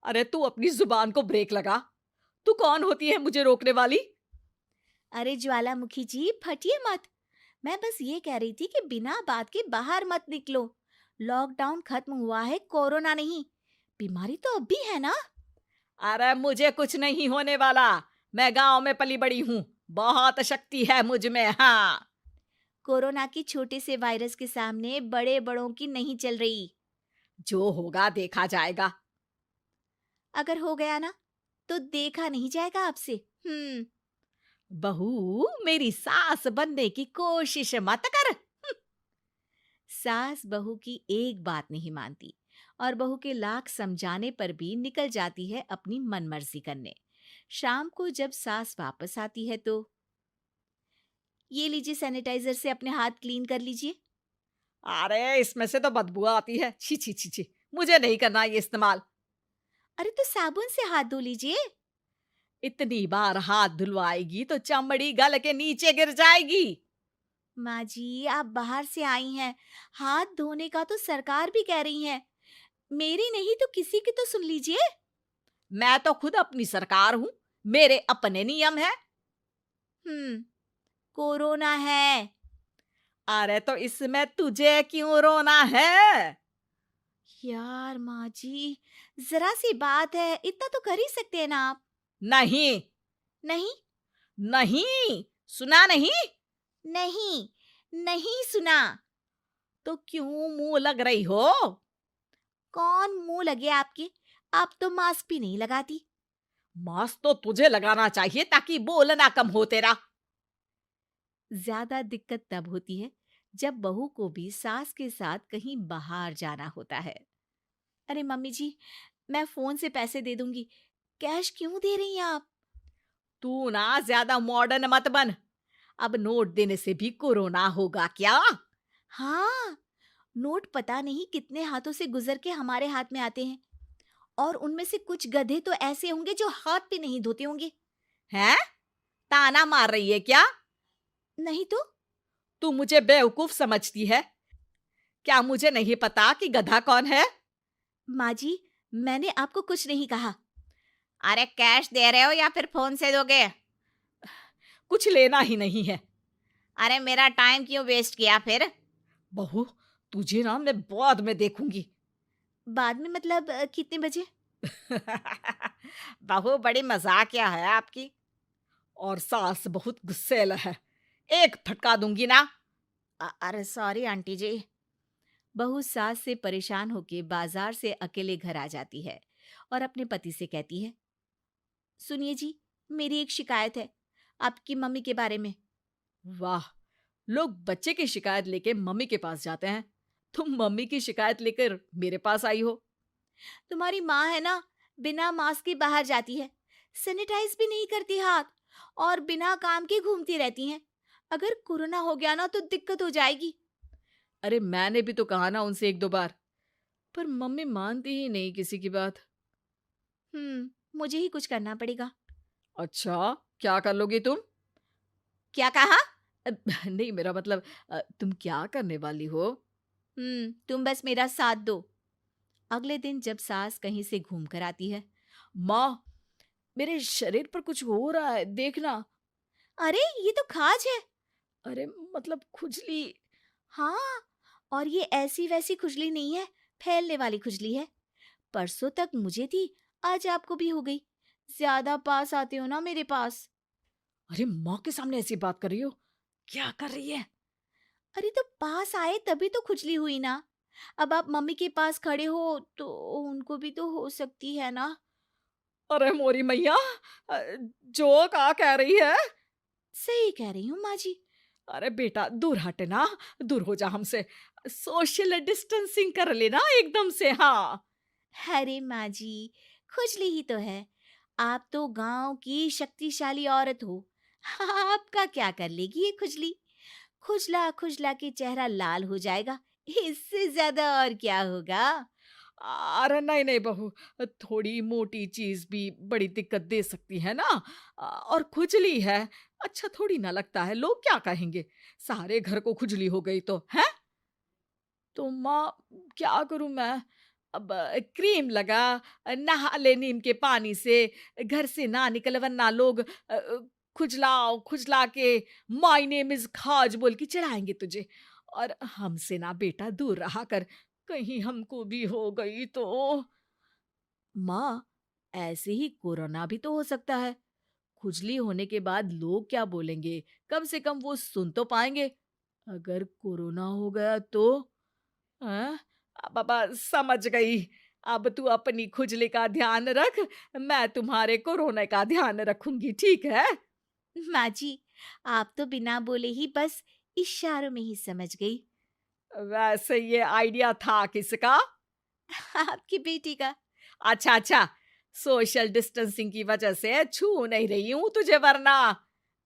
अरे तू अपनी जुबान को ब्रेक लगा। तू कौन होती है मुझे रोकने वाली? अरे ज्वालामुखी जी, फटिए मत। मैं बस ये कह रही थी कि बिना बात के बाहर मत निकलो। लॉकडाउन खत्म हुआ है, कोरोना नहीं। बीमारी तो अब भी है ना। अरे मुझे कुछ नहीं होने वाला। मैं गांव में पली बड़ी हूँ। बहुत शक्ति है मुझ में। हाँ। कोरोना की छोटे से वायरस के सामने बड़े बड़ों की नहीं चल रही। जो होगा देखा जाएगा। अगर हो गया ना, तो देखा नहीं जाएगा आपसे। हम्म। बहू, मेरी सास बनने की कोशिश मत कर। सास बहू की एक बात नहीं मानती और बहू के लाख समझाने पर भी निकल जाती है अपनी मनमर्जी करने। शाम को जब सास वापस आती है तो, ये लीजिए सैनिटाइजर से अपने हाथ क्लीन कर लीजिए। अरे इसमें से तो बदबू आती है। छी छी छी छी। मुझे नहीं करना ये इस्तेमाल। अरे तो साबुन से हाथ धो लीजिए। इतनी बार हाथ धुलवाएगी तो चमड़ी गल के नीचे गिर जाएगी। माँ जी, आप बाहर से आई हैं, हाथ धोने का तो सरकार भी कह रही है। मेरी नहीं तो किसी की तो सुन लीजिए। मैं तो खुद अपनी सरकार हूँ। मेरे अपने नियम है। हम्म। कोरोना है। अरे तो इसमें तुझे क्यों रोना है? यार माँ जी, जरा सी बात है, इतना तो कर ही सकते हैं ना आप। नहीं। नहीं। नहीं। सुना नहीं? नहीं। नहीं सुना। तो क्यों मुंह लग रही हो? कौन मुंह लगे आपके? आप तो मास्क भी नहीं लगाती। मास्क तो तुझे लगाना चाहिए ताकि बोलना कम हो तेरा। ज्यादा दिक्कत तब होती है जब बहू को भी सास के साथ कहीं बाहर जाना होता है। अरे मम्मी जी, मैं फोन से पैसे दे दूंगी। कैश क्यों दे रही हैं आप? तू ना ज्यादा मॉडर्न मत बन। अब नोट देने से भी कोरोना होगा क्या? हाँ, नोट पता नहीं कितने हाथों से गुजर के हमारे हाथ में आते हैं, और उनमें से कुछ गधे तो ऐसे होंगे जो हाथ भी नहीं धोते होंगे। हैं? ताना मार रही है क्या? नहीं तो। तू मुझे बेवकूफ समझती है? क्या मुझे नहीं पता कि गधा कौन है? माँ जी, मैंने आपको कुछ नहीं कहा। अरे कैश दे रहे हो या फिर फोन से दोगे? कुछ लेना ही नहीं है। अरे मेरा टाइम क्यों वेस्ट किया फिर? बहू, तुझे ना मैं बाद में देखूंगी। बाद में मतलब कितने बजे? बहू बड़ी मजाकिया है आपकी। और सास बहुत गुस्सैल है। एक फटका दूंगी ना। अरे सॉरी आंटी जी। बहू सास से परेशान होके बाजार से अकेले घर आ जाती है और अपने पति से कहती है, सुनिए जी, मेरी एक शिकायत है आपकी मम्मी के बारे में। वाह, लोग बच्चे की शिकायत लेके मम्मी के पास जाते हैं। तुम मम्मी की शिकायत लेकर मेरे पास आई हो। तुम्हारी माँ है ना, बिना मास्क के बाहर जाती है, सैनिटाइज भी नहीं करती हाथ, और बिना काम के घूमती रहती हैं। अगर कोरोना हो गया ना तो दिक्कत हो जाएगी। अरे मैंने भी तो कहा ना उनसे एक दो बार, पर मम्मी मानती ही नहीं किसी की बात। मुझे ही कुछ करना पड़ेगा। अच्छा, क्या कर लोगी तुम? क्या कहा? नहीं, मेरा मतलब तुम क्या करने वाली हो? तुम बस मेरा साथ दो। अगले दिन जब सास कहीं से घूम कर आती है, माँ, मेरे शरीर पर कुछ हो रहा है, देखना। अरे ये तो खाज है। अरे मतलब खुजली। हाँ, और ये ऐसी वैसी खुजली नहीं है, फैलने वाली खुजली है। परसों तक मुझे थी, आज आपको भी हो गई। ज्यादा पास आते हो ना मेरे पास। अरे माँ के सामने ऐसी बात कर रही हो? क्या कर रही है? अरे तो पास आए तभी तो खुजली हुई ना। अब आप मम्मी के पास खड़े हो तो उनको भी तो हो सकती है ना। अरे मोरी मैया, अ, जो का कह रही है? सही कह रही हूँ माँ जी। अरे बेटा दूर हट ना। दूर हो जा हमसे। सोशल डिस्टेंसिंग कर लेना एकदम से। हाँ। अरे माँ जी, खुजली ही तो है। आप तो गांव की शक्तिशाली औरत हो। आपका क्या कर लेगी ये खुजली? खुजला खुजला के चेहरा लाल हो जाएगा, इससे ज्यादा और क्या होगा? अरे नहीं नहीं बहू, थोड़ी मोटी चीज भी बड़ी दिक्कत दे सकती है ना। और खुजली है, अच्छा थोड़ी ना लगता है। लोग क्या कहेंगे? सारे घर को खुजली हो गई तो है। तो माँ, क्या करूं मैं? अब क्रीम लगा, नहा ले नीम के पानी से, घर से ना निकल वरना लोग खुजला के माय नेम इज खाज बोल के चढ़ाएंगे तुझे। और हमसे ना बेटा दूर रहा कर, कहीं हमको भी हो गई तो। माँ, ऐसे ही कोरोना भी तो हो सकता है। खुजली होने के बाद लोग क्या बोलेंगे? कम से कम वो सुन तो पाएंगे। अगर कोरोना हो गया तो? हाँ, बाबा समझ गई। अब तू अपनी खुजली का ध्यान रख, मैं तुम्हारे कोरोना का ध्यान रखूंगी, ठीक है? माँ जी, आप तो बिना बोले ही बस इशारों में ही समझ गई। वैसे ये आइडिया था किसका? आपकी बेटी का। अच्छा, अच्छा, सोशल डिस्टेंसिंग की वजह से छू नहीं रही हूँ तुझे वरना।